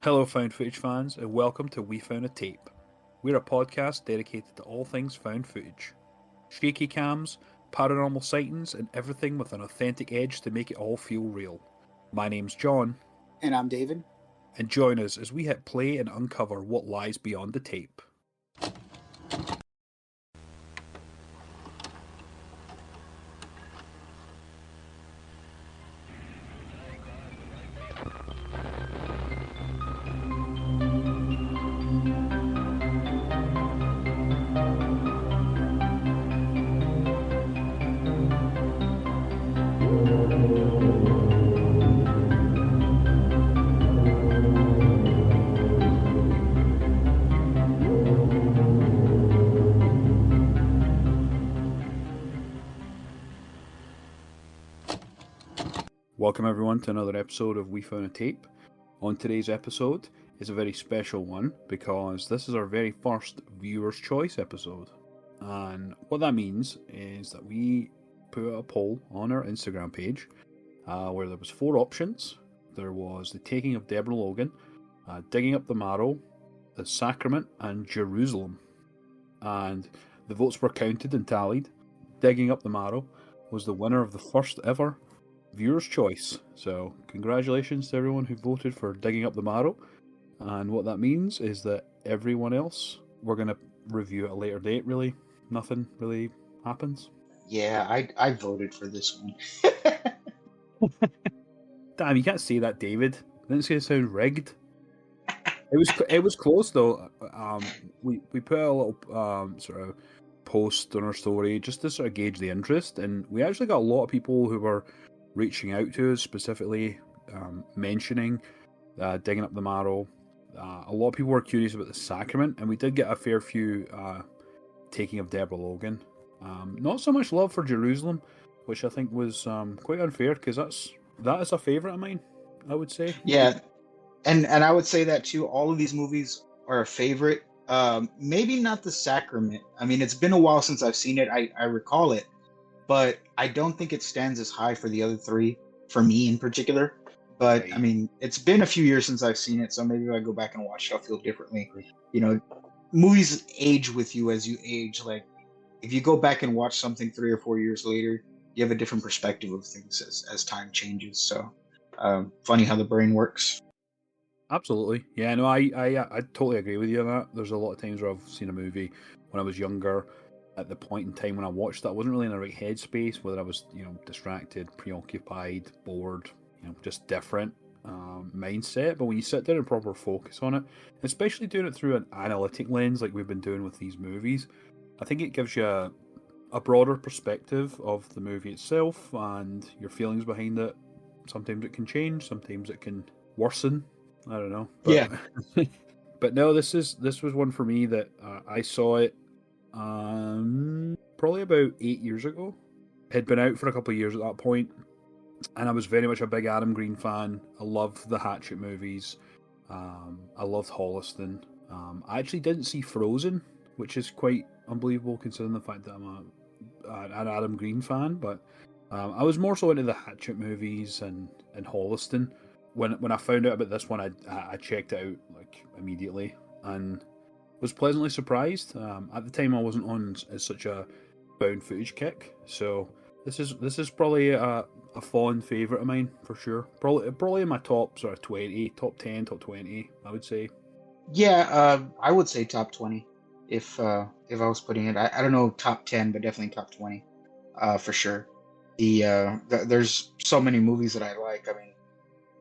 Hello, found footage fans, and welcome to We Found a Tape. We're a podcast dedicated to all things found footage. Shaky cams, paranormal sightings, and everything with an authentic edge to make it all feel real. My name's John, And I'm David. and join us as we hit play and uncover what lies beyond the tape. Welcome everyone to another episode of We Found a Tape. On today's episode is a very special one because this is our very first viewer's choice episode. And what that means is that we put out a poll on our Instagram page where there was 4 options. There was the taking of Deborah Logan, digging up the Marrow, the Sacrament, and Jerusalem. And the votes were counted and tallied. Digging up the Marrow was the winner of the first ever viewer's choice. So congratulations to everyone who voted for Digging Up the Marrow. And what that means is that everyone else, we're going to review at a later date, really. Nothing really happens. Yeah, I voted for this one. Damn, you can't say that, David. Didn't say it sound rigged. It was close though. We put a little sort of post on our story just to sort of gauge the interest, and we actually got a lot of people who were reaching out to us, specifically mentioning Digging Up the Marrow. A lot of people were curious about the Sacrament, and we did get a fair few taking of Deborah Logan. Not so much love for Jerusalem, which I think was quite unfair, because that is a favourite of mine, I would say. Yeah, and I would say that too. All of these movies are a favorite. Maybe not the Sacrament. I mean, it's been a while since I've seen it. I recall it, but I don't think it stands as high for the other 3, for me in particular. But Right. I mean, it's been a few years since I've seen it, so maybe if I go back and watch it, I'll feel differently. You know, movies age with you as you age. Like, if you go back and watch something 3 or 4 years later, you have a different perspective of things as time changes. So, funny how the brain works. Absolutely. Yeah, no, I totally agree with you on that. There's a lot of times where I've seen a movie when I was younger. At the point in time when I watched it, I wasn't really in the right headspace, whether I was, distracted, preoccupied, bored, just different mindset. But when you sit down and proper focus on it, especially doing it through an analytic lens like we've been doing with these movies, I think it gives you a broader perspective of the movie itself and your feelings behind it. Sometimes it can change, sometimes it can worsen. I don't know. But, Yeah. But no, this was one for me that I saw it probably about 8 years ago. It had been out for a couple of years at that point, and I was very much a big Adam Green fan. I loved the Hatchet movies. I loved Holliston. I actually didn't see Frozen, which is quite unbelievable considering the fact that I'm an Adam Green fan. But I was more so into the Hatchet movies and Holliston. When I found out about this one, I checked it out like immediately and was pleasantly surprised. At the time, I wasn't on as such a found footage kick, so this is probably a fond favourite of mine for sure. Probably in my top sort of 20, top 10, top 20, I would say. Yeah, I would say top 20 if I was putting it. I don't know top 10, but definitely top 20, for sure. There's so many movies that I like. I mean,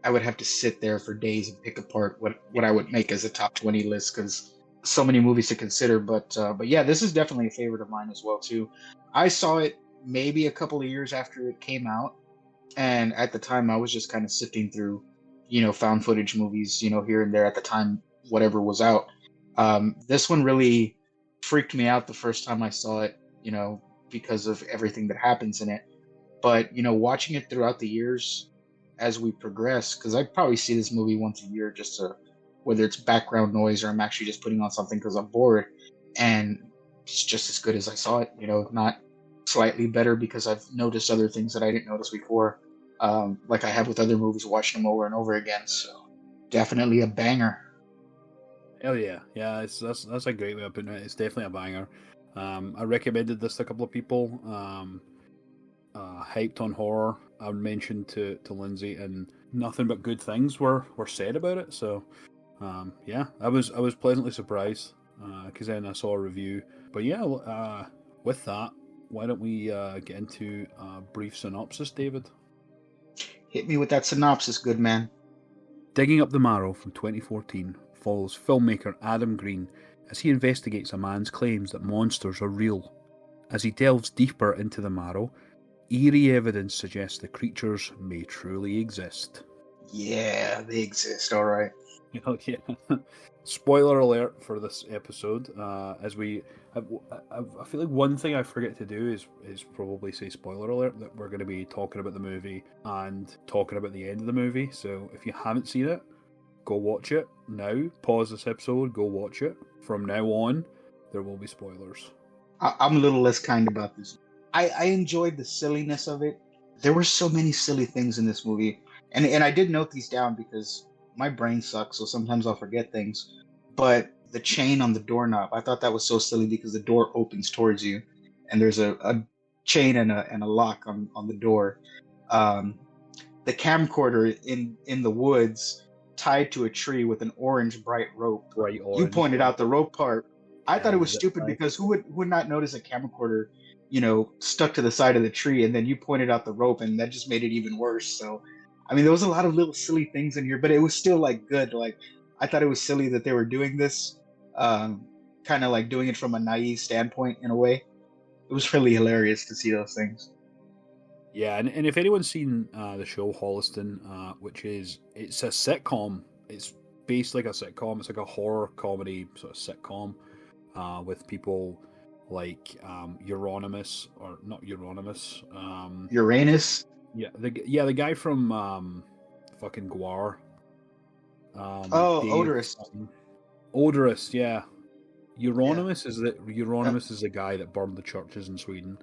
I would have to sit there for days and pick apart what I would make as a top 20 list because so many movies to consider. But yeah, this is definitely a favorite of mine as well too. I saw it maybe a couple of years after it came out, and at the time I was just kind of sifting through, found footage movies, here and there at the time, whatever was out. This one really freaked me out the first time I saw it, because of everything that happens in it. But watching it throughout the years as we progress, because I probably see this movie once a year just to, whether it's background noise or I'm actually just putting on something because I'm bored, and it's just as good as I saw it. Not slightly better because I've noticed other things that I didn't notice before, like I have with other movies, watching them over and over again. So Definitely a banger. Hell yeah, yeah. That's a great way of putting it. It's definitely a banger. I recommended this to a couple of people. Hyped on horror. I mentioned to Lindsay, and nothing but good things were said about it. So, yeah, I was pleasantly surprised because then I saw a review. But yeah, with that, why don't we get into a brief synopsis, David? Hit me with that synopsis, good man. Digging Up the Marrow from 2014 follows filmmaker Adam Green as he investigates a man's claims that monsters are real. As he delves deeper into the Marrow, eerie evidence suggests the creatures may truly exist. Yeah, they exist. All right. Oh, yeah. Spoiler alert for this episode. As we, I feel like one thing I forget to do is probably say spoiler alert that we're going to be talking about the movie and talking about the end of the movie. So if you haven't seen it, go watch it now. Pause this episode. Go watch it. From now on, there will be spoilers. I'm a little less kind about this. I enjoyed the silliness of it. There were so many silly things in this movie, and I did note these down because my brain sucks, so sometimes I'll forget things. But the chain on the doorknob, I thought that was so silly because the door opens towards you, and there's a chain and a lock on the door. Um, the camcorder in the woods tied to a tree with an orange bright rope. Bright You orange. pointed out the rope part. I thought Yeah, it the was zip stupid tie. because who would not notice a camcorder, stuck to the side of the tree, and then you pointed out the rope, and that just made it even worse. So, I mean, there was a lot of little silly things in here, but it was still like good. Like I thought it was silly that they were doing this, um, kind of like doing it from a naive standpoint in a way. It was really hilarious to see those things. Yeah, and if anyone's seen the show Holliston, which it's a sitcom, it's based like a sitcom. It's like a horror comedy sort of sitcom with people like Euronymous or not Euronymous. Uranus. The guy from fucking Guar, Oh, Dave odorous. Odorous. Yeah, Yeah. Uh, Euronymous is the guy that burned the churches in Sweden.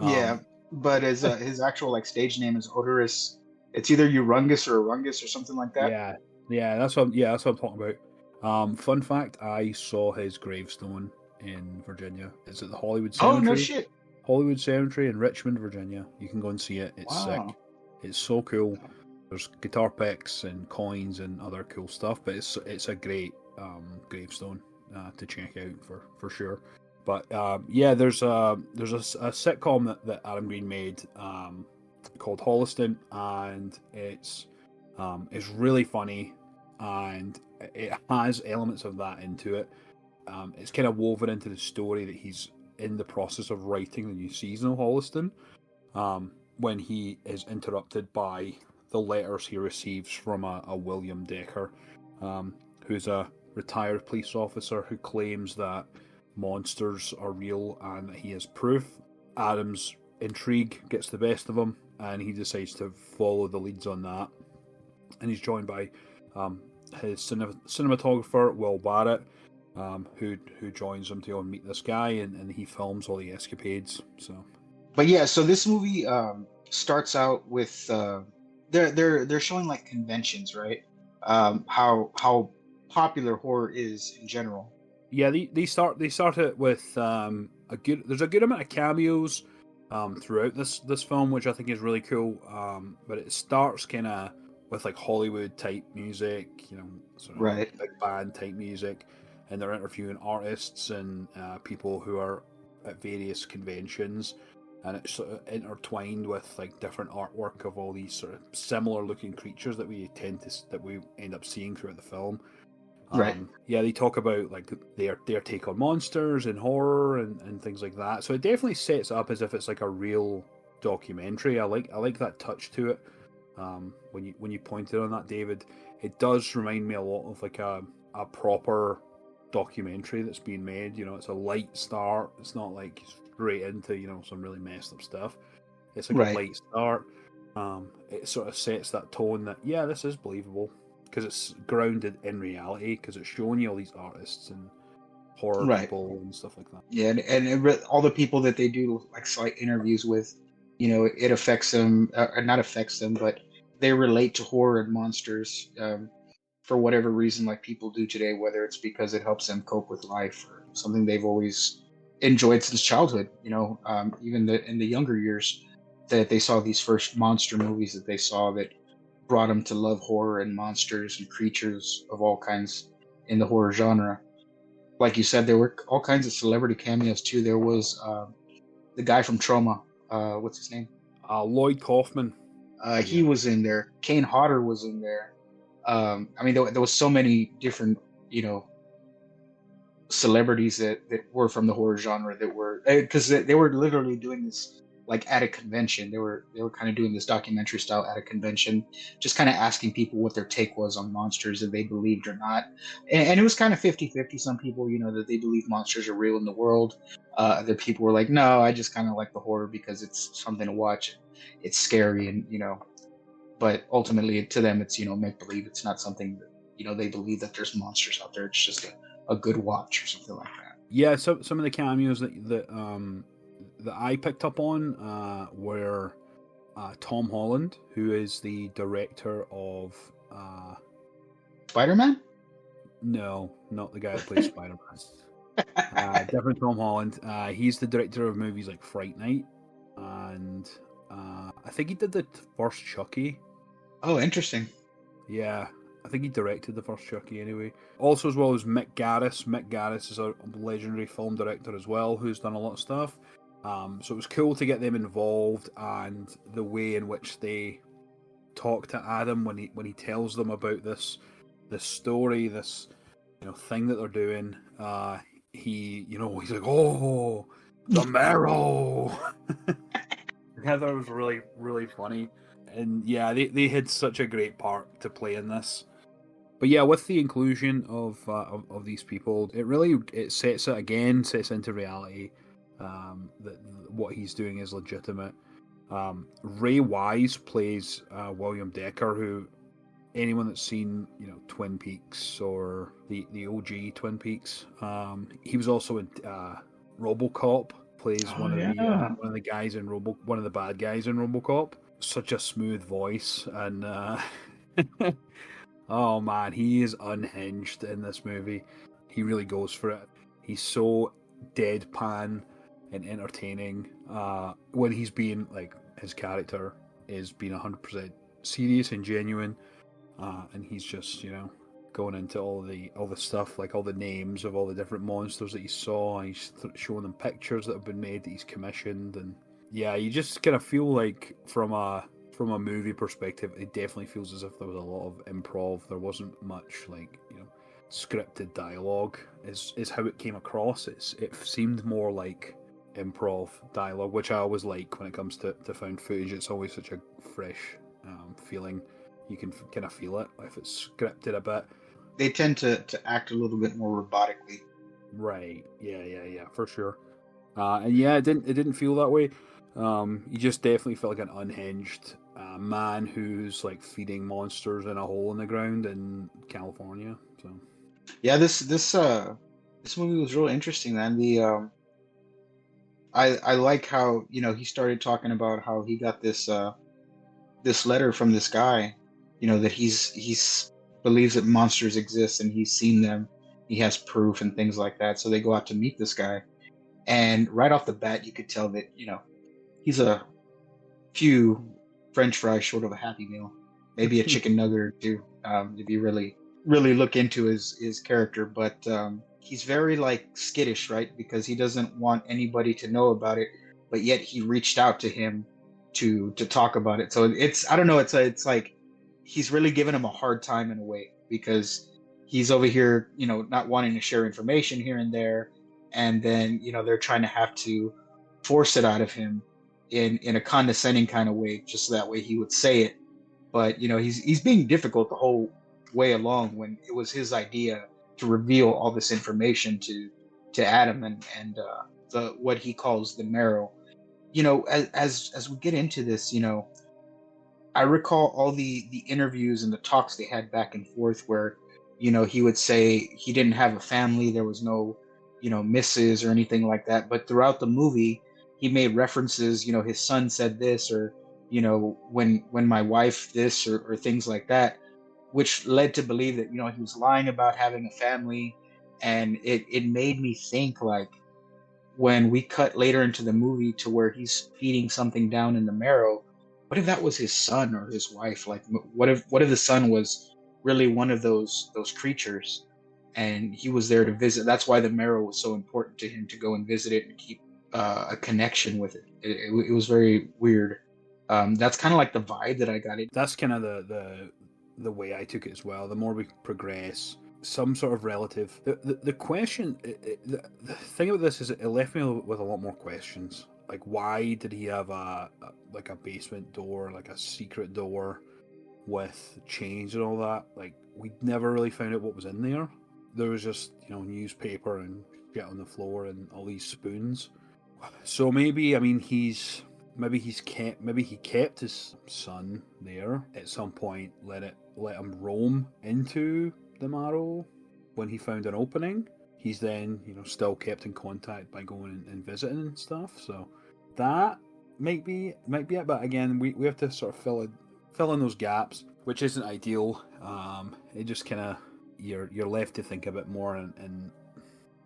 Yeah, Um, but his actual like stage name is Odorous. It's either Urungus or Urungus or something like that. Yeah, that's what I'm talking about. Fun fact: I saw his gravestone in Virginia. It's at the Oh, no shit. Hollywood Cemetery in Richmond, Virginia. You can go and see it. It's sick. Wow. It's so cool. There's guitar picks and coins and other cool stuff, but it's a great gravestone to check out for sure. But yeah, there's a sitcom that Adam Green made called Holliston, and it's really funny, and it has elements of that into it. It's kind of woven into the story that he's in the process of writing the new season of Holliston. When he is interrupted by the letters he receives from a William Decker, who's a retired police officer who claims that monsters are real and that he has proof. Adam's intrigue gets the best of him, and he decides to follow the leads on that. And he's joined by his cinematographer Will Barrett, who joins him to go and meet this guy, and he films all the escapades. So But yeah, so this movie starts out with they're showing like conventions, right? How popular horror is in general. yeah, they start it with a good. There's a good amount of cameos throughout this film, which I think is really cool. But it starts kind of with like Hollywood type music, sort of Right. big band type music, and they're interviewing artists and people who are at various conventions, and it's sort of intertwined with like different artwork of all these sort of similar looking creatures that we end up seeing throughout the film. Right. Yeah, they talk about like their take on monsters and horror and things like that. So it definitely sets up as if it's like a real documentary. I like that touch to it. When you pointed on that, David, it does remind me a lot of like a proper documentary that's being made. It's a light start. It's not like straight into some really messed up stuff. It's like a Right. light start. It sort of sets that tone that yeah, this is believable because it's grounded in reality because it's showing you all these artists and horror Right. people and stuff like that. Yeah, and all the people that they do like slight interviews with, it affects them, or not affects them, but they relate to horror and monsters. for whatever reason, like people do today, whether it's because it helps them cope with life or something they've always enjoyed since childhood. Even in the younger years, that they saw these first monster movies that they saw that brought them to love horror and monsters and creatures of all kinds in the horror genre. Like you said, there were all kinds of celebrity cameos too. There was the guy from Trauma. What's his name? Lloyd Kaufman. He was in there. Kane Hodder was in there. I mean, there was so many different, celebrities that were from the horror genre that were, because they were literally doing this like at a convention. They were kind of doing this documentary style at a convention, just kind of asking people what their take was on monsters, if they believed or not. And it was kind of 50-50. Some people, that they believe monsters are real in the world. Other people were like, no, I just kind of like the horror because it's something to watch. It's scary, and but ultimately to them it's make believe. It's not something that they believe that there's monsters out there. It's just a good watch or something like that. Yeah, some of the cameos that I picked up on were Tom Holland, who is the director of Spider-Man. No, not the guy who plays Spider-Man. Different Tom Holland. He's the director of movies like Fright Night, and I think he did the first Chucky. Oh, interesting. Yeah, I think he directed the first Chucky anyway. Also, as well as Mick Garris. Mick Garris is a legendary film director as well, who's done a lot of stuff. So it was cool to get them involved, and the way in which they talk to Adam when he tells them about this story, this thing that they're doing. He's like, oh, the Marrow. I thought it was really, really funny. And yeah, they had such a great part to play in this. But yeah, with the inclusion of these people, it sets into reality that what he's doing is legitimate. Ray Wise plays William Decker, who anyone that's seen Twin Peaks or the OG Twin Peaks, he was also in RoboCop. Plays one of the guys in one of the bad guys in RoboCop. Such a smooth voice, and oh man, he is unhinged in this movie. He really goes for it. He's so deadpan and entertaining when he's being like, his character is being 100% serious and genuine, and he's just going into all the stuff, like all the names of all the different monsters that he saw, and he's showing them pictures that have been made that he's commissioned. And yeah, you just kind of feel like from a movie perspective, it definitely feels as if there was a lot of improv. There wasn't much like scripted dialogue is how it came across. It seemed more like improv dialogue, which I always like when it comes to found footage. It's always such a fresh feeling. You can kind of feel it if it's scripted a bit. They tend to act a little bit more robotically. Right. Yeah, for sure. And yeah, it didn't feel that way. You just definitely felt like an unhinged man who's like feeding monsters in a hole in the ground in California. So yeah, this movie was really interesting, man. I like how he started talking about how he got this letter from this guy, that he's believes that monsters exist and he's seen them. He has proof and things like that. So they go out to meet this guy, and right off the bat, you could tell that he's a few French fries short of a Happy Meal, maybe a chicken nugget or two, if you really look into his character. But he's very like skittish, right? Because he doesn't want anybody to know about it, but yet he reached out to him to talk about it. So I don't know, it's like he's really giving him a hard time in a way, because he's over here, not wanting to share information here and there, and then they're trying to have to force it out of him in a condescending kind of way, just so that way he would say it. But he's being difficult the whole way along, when it was his idea to reveal all this information to Adam and the what he calls the Marrow. As we get into this, I recall all the interviews and the talks they had back and forth, where he would say he didn't have a family, there was no misses or anything like that. But throughout the movie, he made references, his son said this, or when my wife this, or things like that. which led to believe that he was lying about having a family, and it made me think, like, when we cut later into the movie to where he's feeding something down in the marrow, what if that was his son or his wife? Like, what if the son was really one of those creatures, and he was there to visit? That's why the marrow was so important to him, to go and visit it and keep a connection with it. It was very weird. That's kind of like the vibe that I got. That's kind of the way I took it as well. The more we progress, some sort of relative. The question, the thing about this is it left me with a lot more questions. Like, why did he have a basement door, like a secret door with chains and all that? Like, we never really found out what was in there. There was just newspaper and shit on the floor and all these spoons. So maybe, I mean, maybe he kept his son there at some point, let him roam into the Marrow when he found an opening. He's then still kept in contact by going and visiting and stuff. So that might be it. But again, we have to sort of fill in those gaps, which isn't ideal. It just kind of you're left to think a bit more, and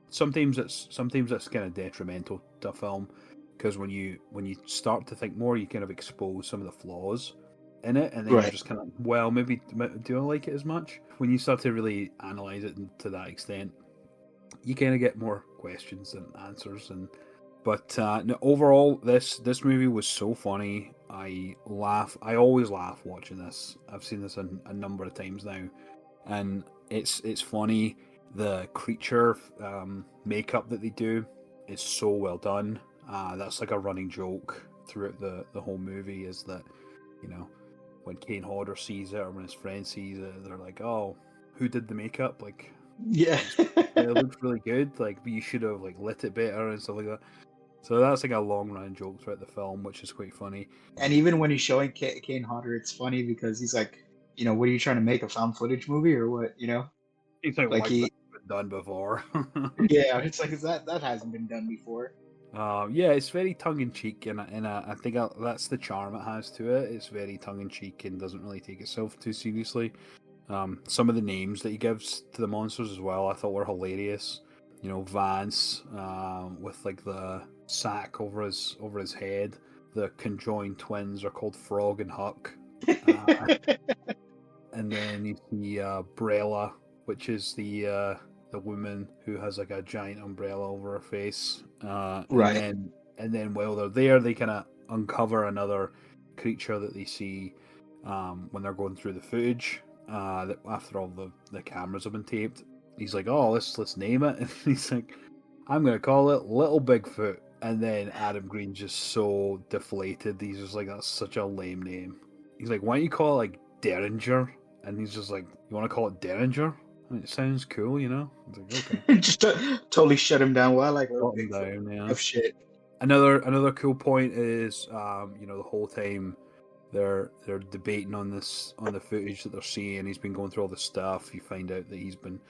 sometimes it's kind of detrimental to a film, because when you start to think more, you kind of expose some of the flaws in it, and then you're just kind of, well, maybe do I like it as much? When you start to really analyze it to that extent, you kind of get more questions than answers. But no, overall, this movie was so funny. I always laugh watching this. I've seen this a number of times now, and it's funny. The creature makeup that they do is so well done. That's like a running joke throughout the whole movie, is that when Kane Hodder sees it, or when his friend sees it, they're like, "Oh, who did the makeup?" Like, Yeah. it looks really good. Like, but you should have lit it better and stuff like that. So that's like a long running joke throughout the film, which is quite funny. And even when he's showing Kane Hodder, it's funny because he's like, what are you trying to make, a found footage movie or what? It's like Like that's been done before. Yeah, it's like, that hasn't been done before. Yeah, it's very tongue in cheek, and I think that's the charm it has to it. It's very tongue in cheek and doesn't really take itself too seriously. Some of the names that he gives to the monsters as well, I thought were hilarious. Vance with like the sack over his head. The conjoined twins are called Frog and Huck. And then you see Brella, which is the woman who has like a giant umbrella over her face. Right. And then while they're there, they kind of uncover another creature that they see when they're going through the footage. That after all the cameras have been taped, he's like, "Oh, let's name it." And he's like, "I'm gonna call it Little Bigfoot." And then Adam Green's just so deflated. He's just like, "That's such a lame name." He's like, "Why don't you call it like Derringer?" And he's just like, "You want to call it Derringer? I mean, it sounds cool, I was like, okay. Just totally shut him down. Well, like, Shut him down, yeah. of shit. Another cool point is, the whole time they're debating on the footage that they're seeing. He's been going through all this stuff. You find out that he's been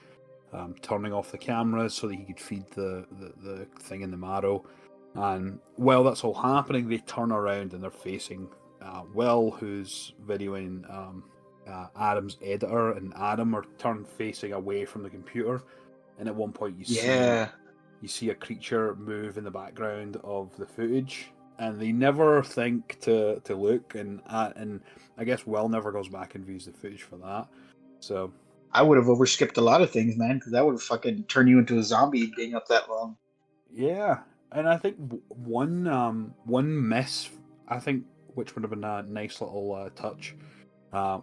turning off the cameras so that he could feed the thing in the Marrow. And while that's all happening, they turn around and they're facing Will, who's videoing Adam's editor, and Adam are turned facing away from the computer. And at one point, you see a creature move in the background of the footage, and they never think to look. And I guess Will never goes back and views the footage for that. So I would have overskipped a lot of things, man, because that would have fucking turned you into a zombie being up that long. Yeah, and I think one miss, I think, which would have been a nice little touch,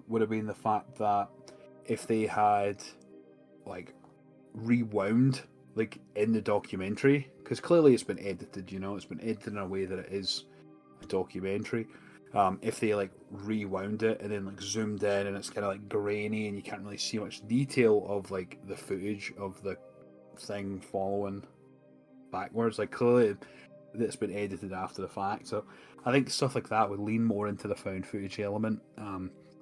would have been the fact that if they had like rewound like in the documentary, because clearly it's been edited, it's been edited in a way that it is a documentary. If they like rewound it and then like zoomed in and it's kind of like grainy and you can't really see much detail of like the footage of the thing following backwards, like clearly it's been edited after the fact. So I think stuff like that would lean more into the found footage element.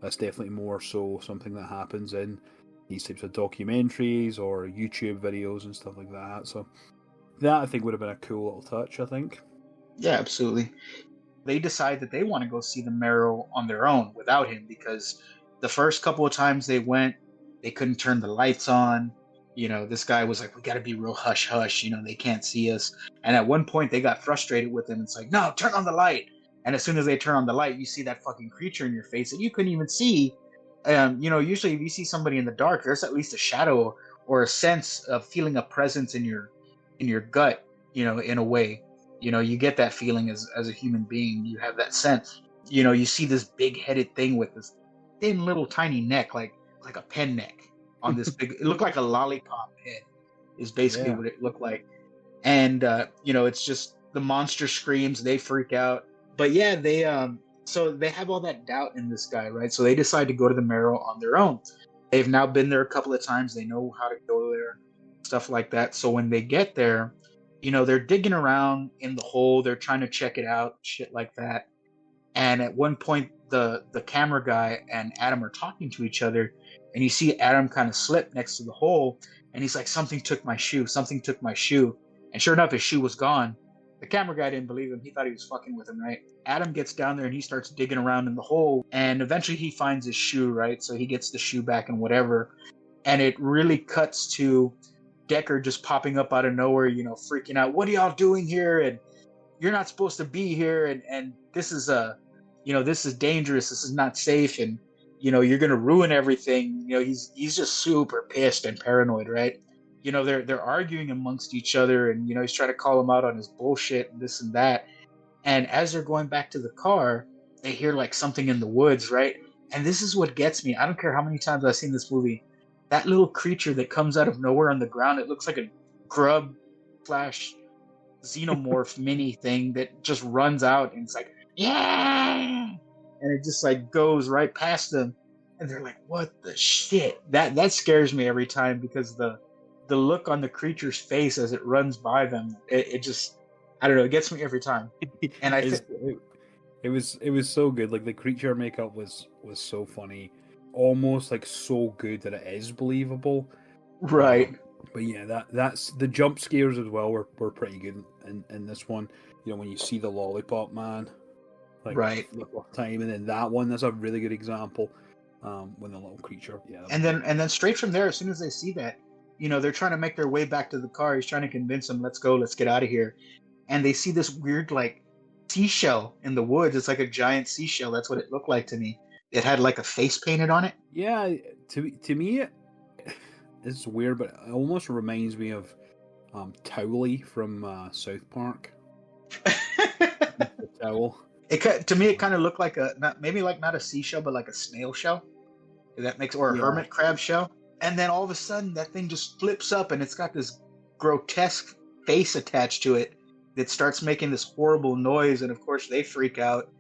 That's definitely more so something that happens in these types of documentaries or YouTube videos and stuff like that. So that, I think, would have been a cool little touch, I think. Yeah, absolutely. They decide that they want to go see the Marrow on their own without him, because The first couple of times they went, they couldn't turn the lights on. This guy was like, we got to be real hush hush. They can't see us. And at one point, they got frustrated with him. It's like, no, turn on the light. And as soon as they turn on the light, you see that fucking creature in your face that you couldn't even see. Usually if you see somebody in the dark, there's at least a shadow or a sense of feeling a presence in your gut. In a way, you get that feeling as a human being. You have that sense. You see this big-headed thing with this thin little tiny neck, like a pen neck on this big. It looked like a lollipop head. Is basically what it looked like. And it's just the monster screams. They freak out. But yeah, so they have all that doubt in this guy, right? So they decide to go to the Marrow on their own. They've now been there a couple of times. They know how to go there, stuff like that. So when they get there, they're digging around in the hole. They're trying to check it out, shit like that. And at one point, the camera guy and Adam are talking to each other, and you see Adam kind of slip next to the hole, and he's like, something took my shoe. Something took my shoe. And sure enough, his shoe was gone. The camera guy didn't believe him. He thought he was fucking with him, right? Adam gets down there and he starts digging around in the hole, and eventually he finds his shoe, right? So he gets the shoe back and whatever. And it really cuts to Decker just popping up out of nowhere, freaking out. What are y'all doing here? And you're not supposed to be here. And this is this is dangerous. This is not safe. And, you're going to ruin everything. He's just super pissed and paranoid, right? They're arguing amongst each other, and he's trying to call him out on his bullshit and this and that. And as they're going back to the car, they hear like something in the woods, right? And this is what gets me. I don't care how many times I've seen this movie. That little creature that comes out of nowhere on the ground, it looks like a grub slash xenomorph mini thing that just runs out, and it's like, yeah, and it just like goes right past them, and they're like, what the shit? That scares me every time, because the look on the creature's face as it runs by them, it just, I don't know, it gets me every time. And it was so good. Like, the creature makeup was so funny, almost like so good that it is believable. Right. But yeah, that's the jump scares as well were pretty good in this one. When you see the lollipop man, like, right, the first time, and then that one, that's a really good example. When the little creature, and then straight from there, as soon as they see that, they're trying to make their way back to the car. He's trying to convince them, let's go, let's get out of here. And they see this weird like seashell in the woods. It's like a giant seashell. That's what it looked like to me. It had like a face painted on it. Yeah, to me, it's weird, but it almost reminds me of Towley from South Park. The towel. To me, it kind of looked like not a seashell, but like a snail shell. If that makes, or a hermit crab shell. And then all of a sudden, that thing just flips up, and it's got this grotesque face attached to it that starts making this horrible noise. And of course, they freak out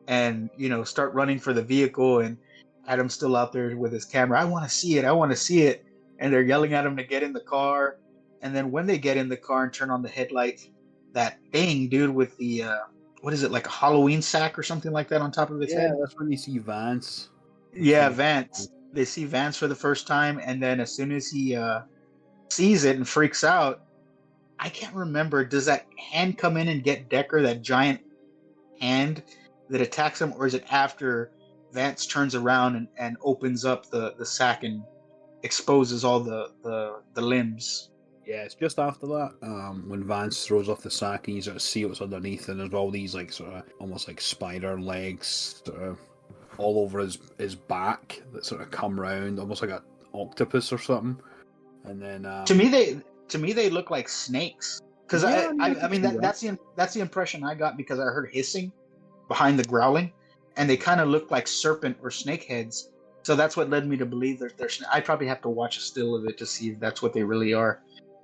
and start running for the vehicle. And Adam's still out there with his camera. I want to see it. I want to see it. And they're yelling at him to get in the car. And then when they get in the car and turn on the headlights, that thing, dude, with the what is it, like a Halloween sack or something like that on top of his head? Yeah, that's when you see Vance. Yeah, Vance. They see Vance for the first time, and then as soon as he sees it and freaks out, I can't remember, does that hand come in and get Decker, that giant hand that attacks him, or is it after Vance turns around and opens up the sack and exposes all the limbs? Yeah, it's just after that, when Vance throws off the sack and you sort of see what's underneath, and there's all these like sort of almost like spider legs sort of all over his back that sort of come round, almost like an octopus or something. And then to me they look like snakes, because I mean that's the impression I got, because I heard hissing behind the growling, and they kind of look like serpent or snake heads. So that's what led me to believe they're I probably have to watch a still of it to see if that's what they really are.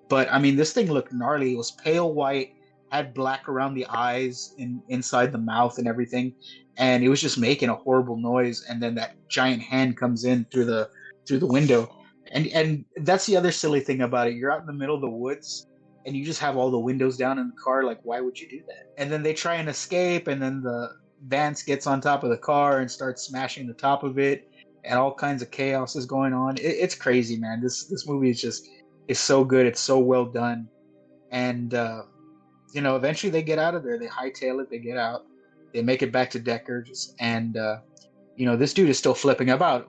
But I mean, this thing looked gnarly. It was pale white, had black around the eyes and inside the mouth and everything, and it was just making a horrible noise. And then that giant hand comes in through the window, and that's the other silly thing about it. You're out in the middle of the woods, and you just have all the windows down in the car. Like, why would you do that? And then they try and escape, and then the Vance gets on top of the car and starts smashing the top of it, and all kinds of chaos is going on. It's crazy, man. This movie is so good. It's so well done. And eventually they get out of there. They hightail it. They get out. They make it back to Deckers, and this dude is still flipping about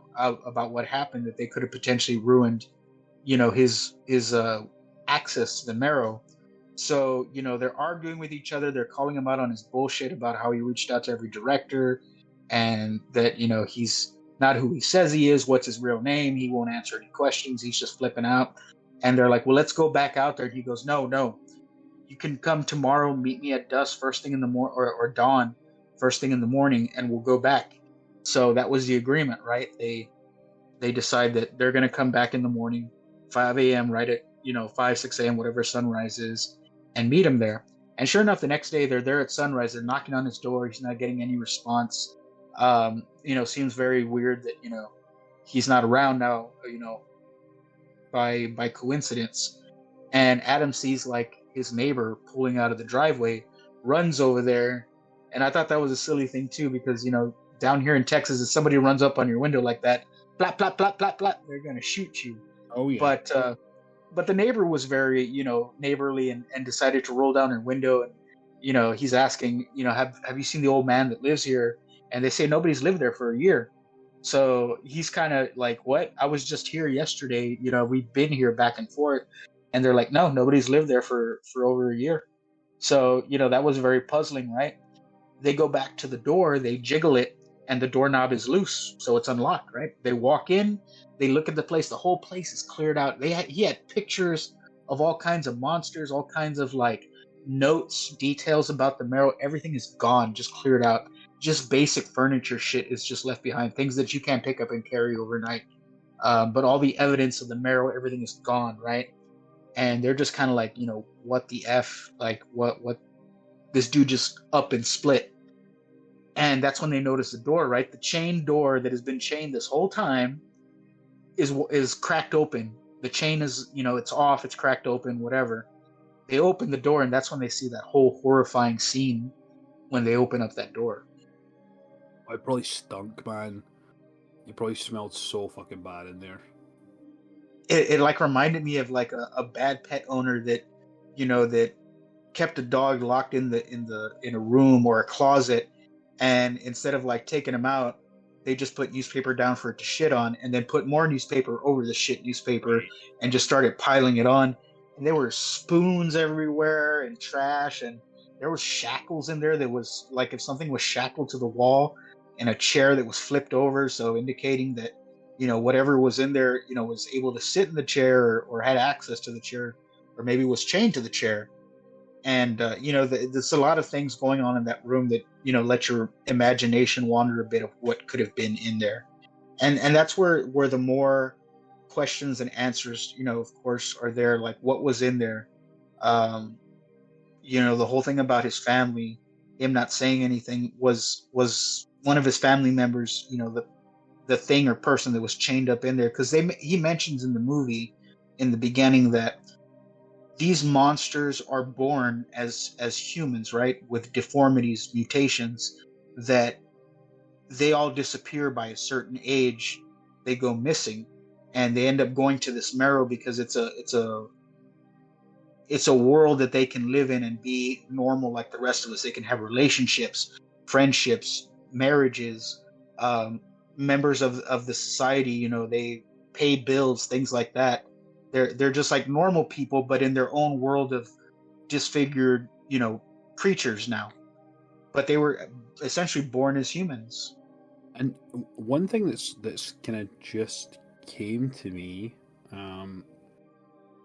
what happened, that they could have potentially ruined, his access to the Marrow. So, they're arguing with each other. They're calling him out on his bullshit about how he reached out to every director and that, he's not who he says he is. What's his real name? He won't answer any questions. He's just flipping out. And they're like, well, let's go back out there. And he goes, no, no, you can come tomorrow, meet me at dusk first thing in the morning, or dawn first thing in the morning, and we'll go back. So that was the agreement, right? They decide that they're going to come back in the morning, 5 a.m., right at 5 6 a.m., whatever sunrise is, and meet him there. And sure enough, the next day they're there at sunrise. They're knocking on his door. He's not getting any response. Seems very weird that he's not around now. By coincidence. And Adam sees like his neighbor pulling out of the driveway, runs over there, and I thought that was a silly thing too, because down here in Texas, if somebody runs up on your window like that, plap plap plap plap plap, they're gonna shoot you. Oh yeah. But the neighbor was very neighborly, and decided to roll down her window, and he's asking, have you seen the old man that lives here? And they say nobody's lived there for a year. So he's kind of like, what? I was just here yesterday. We've been here back and forth. And they're like, no, nobody's lived there for over a year. So, that was very puzzling, right? They go back to the door, they jiggle it, and the doorknob is loose. So it's unlocked, right? They walk in, they look at the place. The whole place is cleared out. He had pictures of all kinds of monsters, all kinds of like notes, details about the Marrow. Everything is gone, just cleared out. Just basic furniture shit is just left behind, things that you can't pick up and carry overnight. But all the evidence of the Marrow, everything is gone, right? And they're just kind of like, what the F? Like, what? This dude just up and split. And that's when they notice the door, right? The chain door that has been chained this whole time is cracked open. The chain is, it's off, it's cracked open, whatever. They open the door, and that's when they see that whole horrifying scene when they open up that door. It probably stunk, man. It probably smelled so fucking bad in there. It like reminded me of like a bad pet owner that that kept a dog locked in a room or a closet, and instead of like taking him out, they just put newspaper down for it to shit on, and then put more newspaper over the shit newspaper, and just started piling it on. And there were spoons everywhere and trash, and there was shackles in there that was like if something was shackled to the wall, and a chair that was flipped over, so indicating that whatever was in there was able to sit in the chair, or had access to the chair, or maybe was chained to the chair. And there's a lot of things going on in that room that let your imagination wander a bit of what could have been in there. And that's where the more questions and answers of course are there, like what was in there. The whole thing about his family, him not saying anything, was one of his family members, the thing or person that was chained up in there, because he mentions in the movie in the beginning that these monsters are born as humans, right, with deformities, mutations, that they all disappear by a certain age. They go missing, and they end up going to this Marrow because it's a world that they can live in and be normal like the rest of us. They can have relationships, friendships, marriages, members of the society. They pay bills, things like that. They're just like normal people, but in their own world of disfigured, creatures now. But they were essentially born as humans. And one thing that's kind of just came to me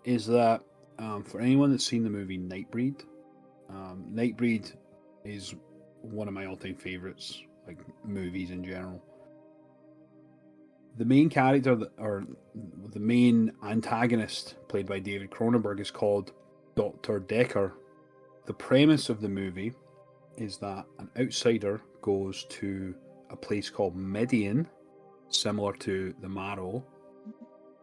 is that for anyone that's seen the movie Nightbreed, Nightbreed is one of my all-time favorites, like movies in general. The main character, or the main antagonist, played by David Cronenberg, is called Dr. Decker. The premise of the movie is that an outsider goes to a place called Midian, similar to the Marrow,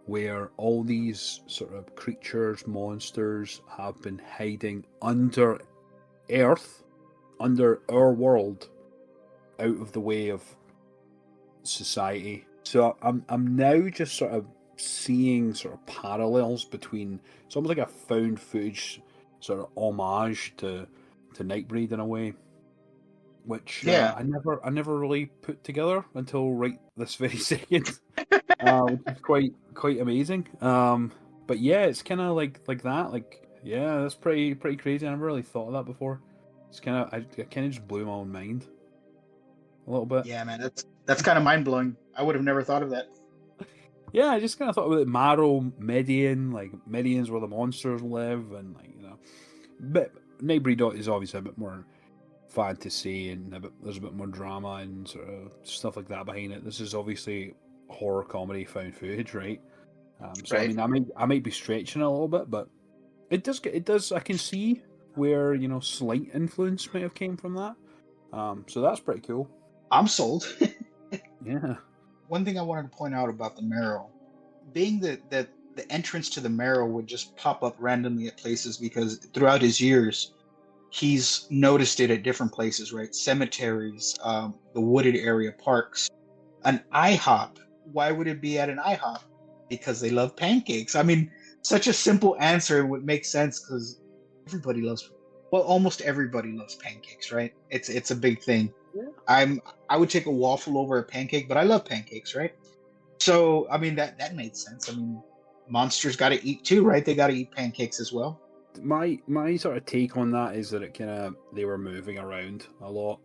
where all these sort of creatures, monsters, have been hiding under Earth, under our world, out of the way of society. So I'm now just sort of seeing sort of parallels between, it's almost like a found footage sort of homage to Nightbreed in a way. which Yeah. I never really put together until right this very second, which is quite amazing. But yeah, it's kind of like that. Like, yeah, that's pretty crazy. I never really thought of that before. It's kind of I kind of just blew my own mind a little bit. Yeah, man, that's kind of mind blowing. I would have never thought of that. Yeah, I just kind of thought about Marrow, Median, like Median's where the monsters live, and like but Nightbreed is obviously a bit more fantasy and there's a bit more drama and sort of stuff like that behind it. This is obviously horror comedy found footage, right? So I Right. mean, I might be stretching it a little bit, but it does. I can see where slight influence might have came from that. So that's pretty cool. I'm sold. Yeah. One thing I wanted to point out about the Marrow, being that the entrance to the Marrow would just pop up randomly at places because throughout his years, he's noticed it at different places, right? Cemeteries, the wooded area, parks. An IHOP. Why would it be at an IHOP? Because they love pancakes. I mean, such a simple answer would make sense because everybody loves, well, almost everybody loves pancakes, right? It's a big thing. Yeah. I would take a waffle over a pancake, but I love pancakes, right? So I mean that made sense. I mean, monsters got to eat too, right? They got to eat pancakes as well. My sort of take on that is that it kind of they were moving around a lot.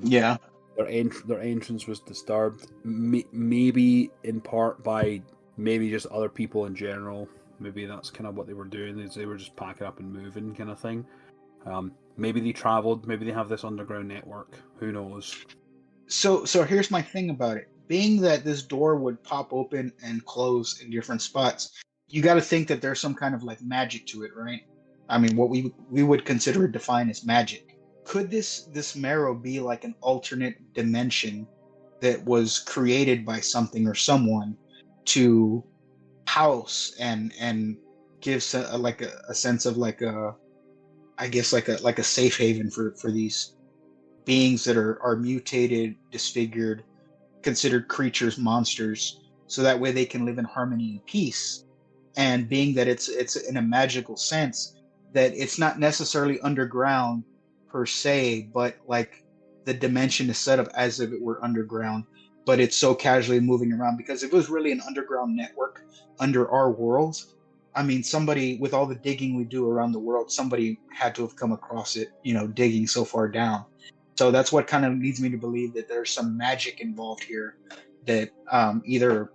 Yeah. Their entrance was disturbed, maybe in part by maybe just other people in general. Maybe that's kind of what they were doing. Is they were just packing up and moving, kind of thing. Maybe they traveled. Maybe they have this underground network. Who knows? So here's my thing about it. Being that this door would pop open and close in different spots, you got to think that there's some kind of like magic to it, right? I mean, what we would consider or define as magic. Could this Marrow be like an alternate dimension that was created by something or someone to house and gives like a sense of like a, I guess like a safe haven for these beings that are mutated, disfigured, considered creatures, monsters, so that way they can live in harmony and peace. And being that it's in a magical sense, that it's not necessarily underground per se, but like the dimension is set up as if it were underground, but it's so casually moving around. Because if it was really an underground network under our world, I mean, somebody with all the digging we do around the world, somebody had to have come across it, digging so far down. So that's what kind of leads me to believe that there's some magic involved here that either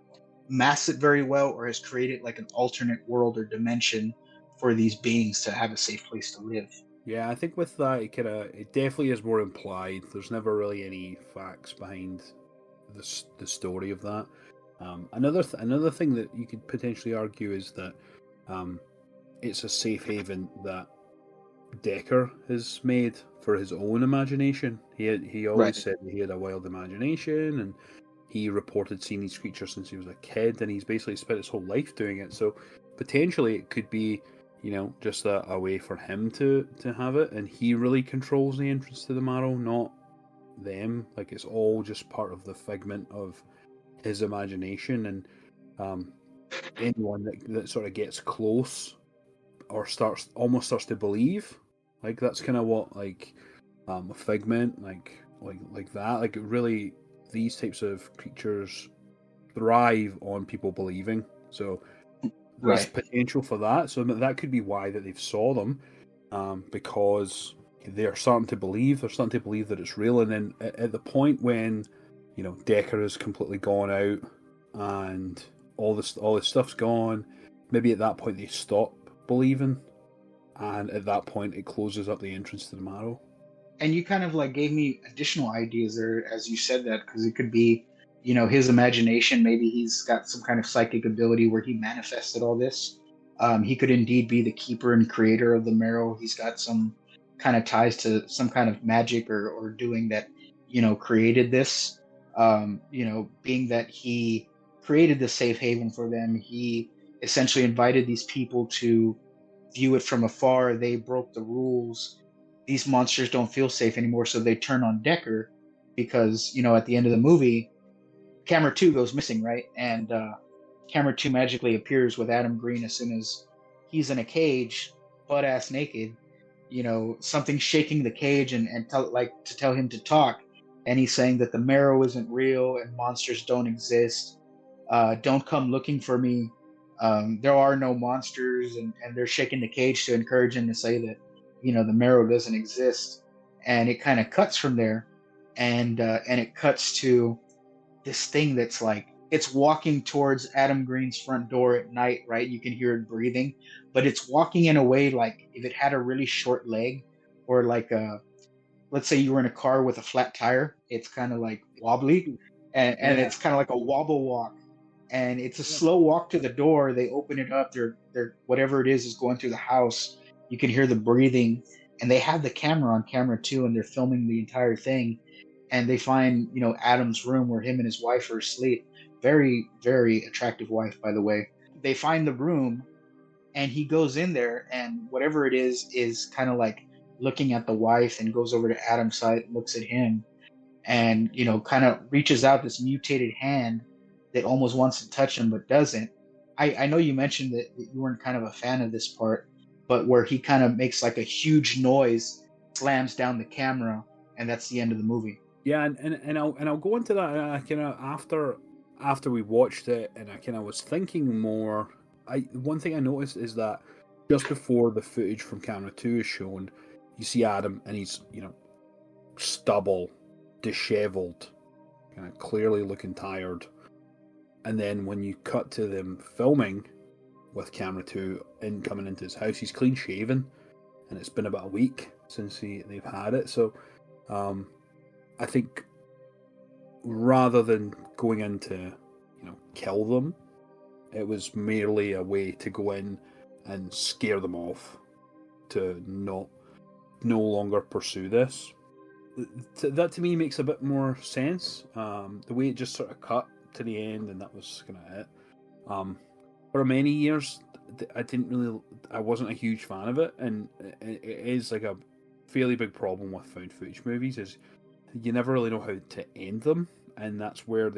masks it very well or has created like an alternate world or dimension for these beings to have a safe place to live. Yeah, I think with that, it definitely is more implied. There's never really any facts behind the story of that. Another thing that you could potentially argue is that it's a safe haven that Decker has made for his own imagination. He always Right. said that he had a wild imagination, and he reported seeing these creatures since he was a kid, and he's basically spent his whole life doing it. So potentially it could be, just a way for him to have it, and he really controls the entrance to the Marrow, not them. Like it's all just part of the figment of his imagination, and anyone that sort of gets close or almost starts to believe, like that's kind of what like a figment like that, like really these types of creatures thrive on people believing. So there's Right. potential for that. So that could be why that they've saw them, because they're starting to believe. They're starting to believe that it's real. And then at the point when Decker is completely gone out and all this stuff's gone, maybe at that point they stop believing, and at that point it closes up the entrance to the Marrow. And you kind of like gave me additional ideas there as you said that, because it could be, his imagination. Maybe he's got some kind of psychic ability where he manifested all this. He could indeed be the keeper and creator of the Marrow. He's got some kind of ties to some kind of magic or doing that, created this. Being that he created the safe haven for them, he essentially invited these people to view it from afar. They broke the rules. These monsters don't feel safe anymore, so they turn on Decker because, at the end of the movie, camera 2 goes missing, right? And camera 2 magically appears with Adam Green as soon as he's in a cage, butt ass naked, something shaking the cage and to tell him to talk. And he's saying that the marrow isn't real and monsters don't exist. Don't come looking for me. There are no monsters, and they're shaking the cage to encourage him to say that, the marrow doesn't exist. And it kind of cuts from there, and it cuts to this thing that's like it's walking towards Adam Green's front door at night, right? You can hear it breathing, but it's walking in a way like if it had a really short leg, or like let's say you were in a car with a flat tire, it's kind of like wobbly, and Yeah. it's kind of like a wobble walk, and it's a slow walk to the door. They open it up. They're whatever it is going through the house. You can hear the breathing, and they have the camera on camera too, and they're filming the entire thing. And they find, Adam's room where him and his wife are asleep. Very, very attractive wife, by the way. They find the room, and he goes in there, and whatever it is kind of like looking at the wife, and goes over to Adam's side, looks at him, and kind of reaches out this mutated hand that almost wants to touch him but doesn't. I know you mentioned that you weren't kind of a fan of this part, but where he kind of makes like a huge noise, slams down the camera, and that's the end of the movie. Yeah, and I'll go into that. I kind of after we watched it, and I kind of was thinking more. One thing I noticed is that just before the footage from camera 2 is shown, you see Adam, and he's stubble, dishevelled, kind of clearly looking tired. And then when you cut to them filming with camera 2 and coming into his house, he's clean shaven, and it's been about a week since they've had it. So I think rather than going in to kill them, it was merely a way to go in and scare them off, to no longer pursue this. That to me makes a bit more sense. The way it just sort of cut to the end, and that was kind of it. For many years, I wasn't a huge fan of it, and it is like a fairly big problem with found footage movies is you never really know how to end them, and that's where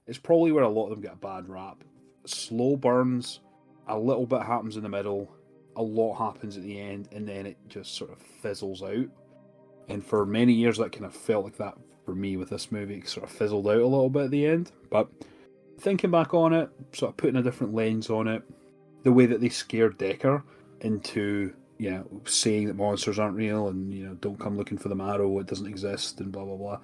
it's probably where a lot of them get a bad rap. Slow burns, a little bit happens in the middle, a lot happens at the end, and then it just sort of fizzles out. And for many years, that kind of felt like that for me with this movie. It sort of fizzled out a little bit at the end. But thinking back on it, sort of putting a different lens on it, the way that they scared Decker into saying that monsters aren't real and don't come looking for the marrow, it doesn't exist, and blah blah blah.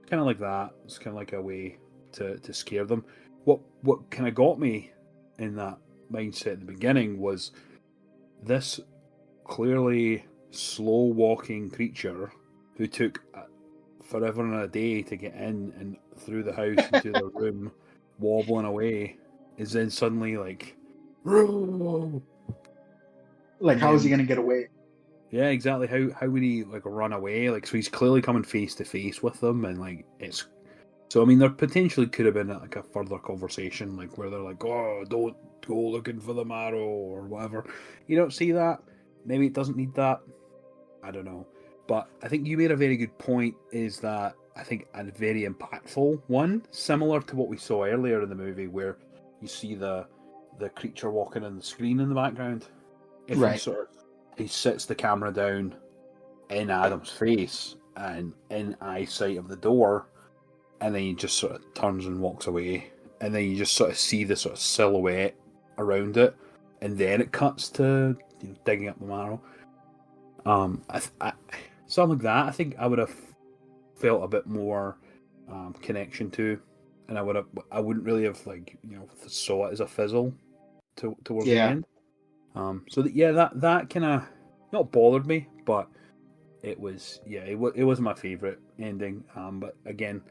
Kind of like that. It's kind of like a way to scare them. What kind of got me in that mindset at the beginning was this clearly slow walking creature who took forever and a day to get in and through the house into the room, wobbling away, is then suddenly like, like, how is he going to get away? Yeah, exactly. How would he run away? So he's clearly coming face to face with them, and it's. So I mean, there potentially could have been a further conversation, where they're like, "Oh, don't go looking for the marrow" or whatever. You don't see that. Maybe it doesn't need that. I don't know. But I think you made a very good point. Is that I think a very impactful one, similar to what we saw earlier in the movie, where you see the creature walking on the screen in the background. If right. he sits the camera down in Adam's face and in eyesight of the door, and then he just sort of turns and walks away, and then you just sort of see the sort of silhouette around it, and then it cuts to digging up the marrow. Something like that, I think I would have felt a bit more connection to, and I wouldn't really have saw it as a fizzle towards the end. That kind of not bothered me, but it wasn't my favourite ending. But again,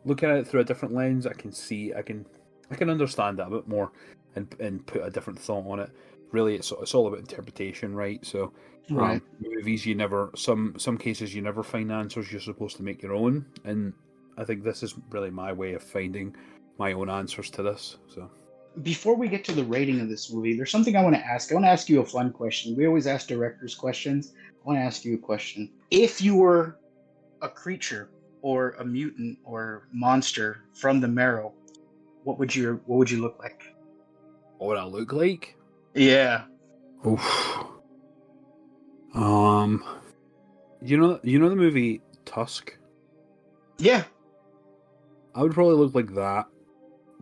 looking at it through a different lens, I can understand that a bit more and put a different thought on it. Really, it's all about interpretation, right? So, right. Movies, some cases you never find answers. You're supposed to make your own, and I think this is really my way of finding my own answers to this. So. Before we get to the rating of this movie, there's something I want to ask. I want to ask you a fun question. We always ask directors questions. I want to ask you a question. If you were a creature or a mutant or monster from the Marrow, what would you look like? What would I look like? Yeah. Oof. Um, you know the movie Tusk? Yeah. I would probably look like that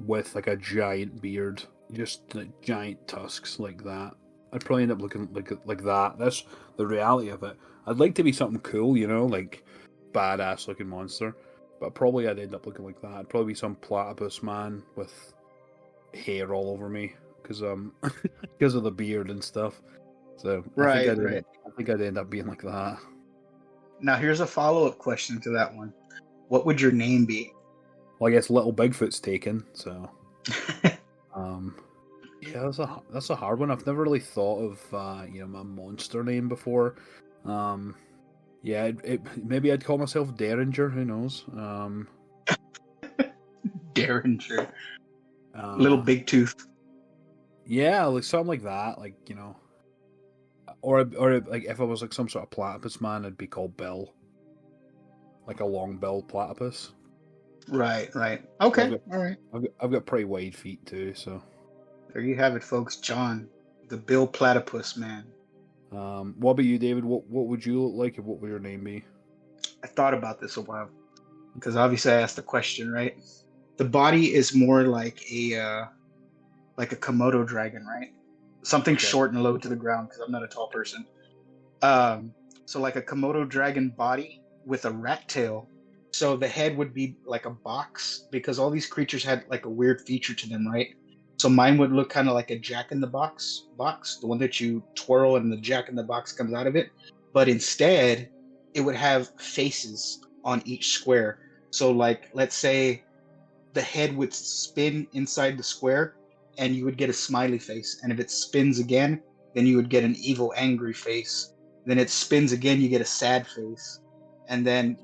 with like a giant beard, just like giant tusks like that. I'd probably end up looking like that. That's the reality of it. I'd like to be something cool, like badass looking monster, but probably I'd end up looking like that. I'd probably be some platypus man with hair all over me because because of the beard and stuff. So Right, right. I think I'd end up being like that. Now here's a follow-up question to that one. What would your name be? Well, I guess Little Bigfoot's taken, so um, yeah, that's a hard one. I've never really thought of my monster name before. Um, yeah, maybe I'd call myself Derringer. Who knows? Derringer. Little Uh, Big Tooth. yeah, like something like that. Like or like if I was like some sort of platypus man, I'd be called Bill, like a long bill platypus. Right, right. I've Okay, got all right. I've got pretty wide feet too, so. There you have it, folks. John, the Bill Platypus man. What about you, David? What would you look like, and what would your name be? I thought about this a while because obviously I asked the question, right? The body is more like a Komodo dragon, right? Something Okay. short and low to the ground because I'm not a tall person. Um, so like a Komodo dragon body with a rat tail. So the head would be like a box because all these creatures had like a weird feature to them, right? So mine would look kind of like a Jack in the box, the one that you twirl and the Jack in the box comes out of it. But instead, it would have faces on each square. So like let's say the head would spin inside the square and you would get a smiley face. And if it spins again, then you would get an evil, angry face. Then it spins again, you get a sad face. And then,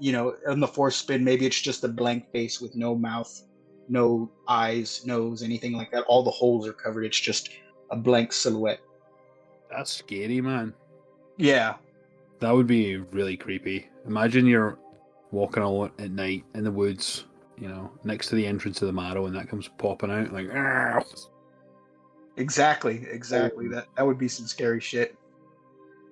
on the fourth spin, maybe it's just a blank face with no mouth, no eyes, nose, anything like that. All the holes are covered. It's just a blank silhouette. That's scary, man. Yeah. That would be really creepy. Imagine you're walking alone at night in the woods, next to the entrance of the Marrow, and that comes popping out like. "Argh." Exactly. Exactly. Oh. That would be some scary shit.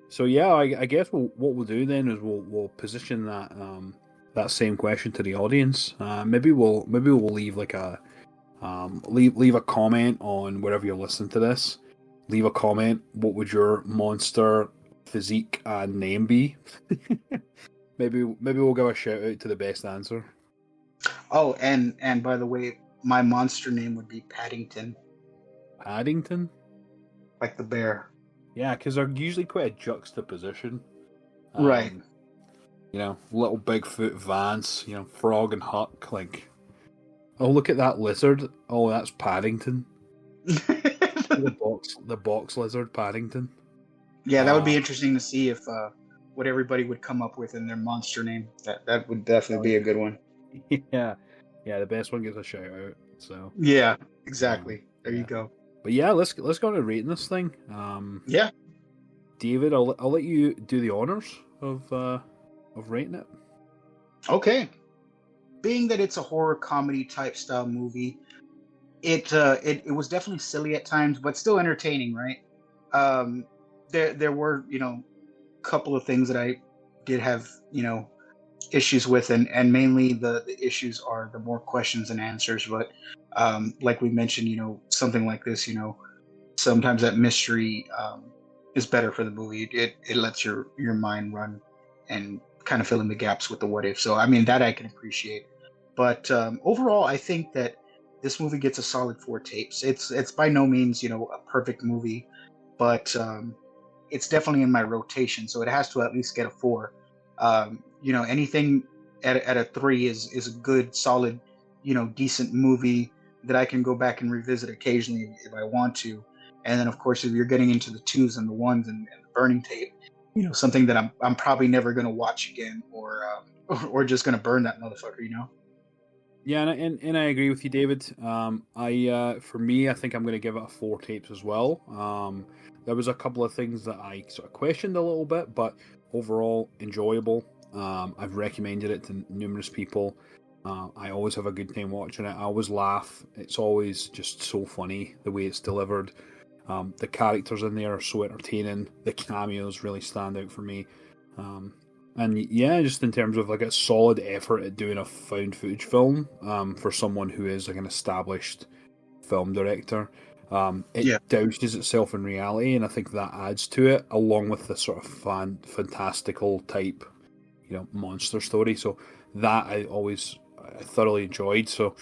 So yeah, I guess what we'll do then is we'll position that same question to the audience. Maybe we'll leave like a leave a comment on wherever you're listening to this. Leave a comment. What would your monster physique and name be? maybe we'll give a shout out to the best answer. Oh, and by the way, my monster name would be Paddington, Paddington. like the bear. Yeah, because they're usually quite a juxtaposition. Right. Little Bigfoot Vance, Frog and Huck. Like, oh, look at that lizard. Oh, that's Paddington. The box lizard, Paddington. Yeah, that would be interesting to see if what everybody would come up with in their monster name. That would definitely be a good one. Yeah, the best one gets a shout out. So Yeah, exactly. There yeah. you go. But yeah, let's go on rating this thing. Yeah. David, I'll let you do the honors of rating it. Okay. Being that it's a horror comedy type style movie, it was definitely silly at times, but still entertaining, right? There were a couple of things that I did have issues with, and mainly the issues are the more questions than answers. But like we mentioned, something like this, sometimes that mystery is better for the movie. It lets your mind run and kind of fill in the gaps with the what if. So I mean that I can appreciate. But overall, I think that this movie gets a solid 4 tapes. It's by no means a perfect movie, but it's definitely in my rotation, so it has to at least get a 4. Anything at a 3 is a good, solid, decent movie that I can go back and revisit occasionally if I want to. And then, of course, if you're getting into the 2s and the 1s and the burning tape, something that I'm probably never going to watch again, or just going to burn that motherfucker. Yeah, and I agree with you, David. For me, I think I'm going to give it a 4 tapes as well. There was a couple of things that I sort of questioned a little bit, but overall enjoyable. I've recommended it to numerous people. I always have a good time watching it. I always laugh. It's always just so funny the way it's delivered. The characters in there are so entertaining. The cameos really stand out for me. And yeah, just in terms of like a solid effort at doing a found footage film for someone who is like an established film director. It douses itself in reality, and I think that adds to it, along with the sort of fantastical type, monster story. So that I thoroughly enjoyed. So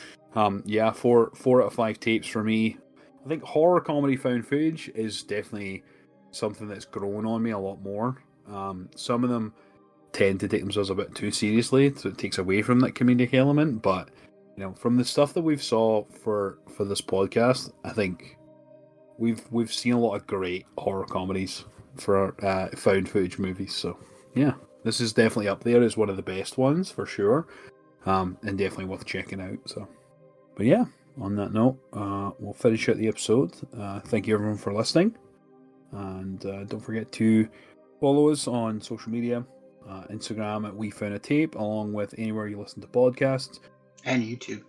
yeah, four out of 5 tapes for me. I think horror comedy found footage is definitely something that's grown on me a lot more. Some of them tend to take themselves a bit too seriously, so it takes away from that comedic element. But from the stuff that we've saw for this podcast, I think we've seen a lot of great horror comedies for found footage movies. So yeah, this is definitely up there as one of the best ones for sure, and definitely worth checking out. So, but yeah, on that note, we'll finish out the episode. Thank you everyone for listening, and don't forget to follow us on social media. Instagram at We Found a Tape, along with anywhere you listen to podcasts. And YouTube.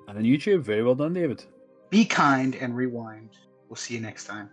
And on YouTube. Very well done, David. Be kind and rewind. We'll see you next time.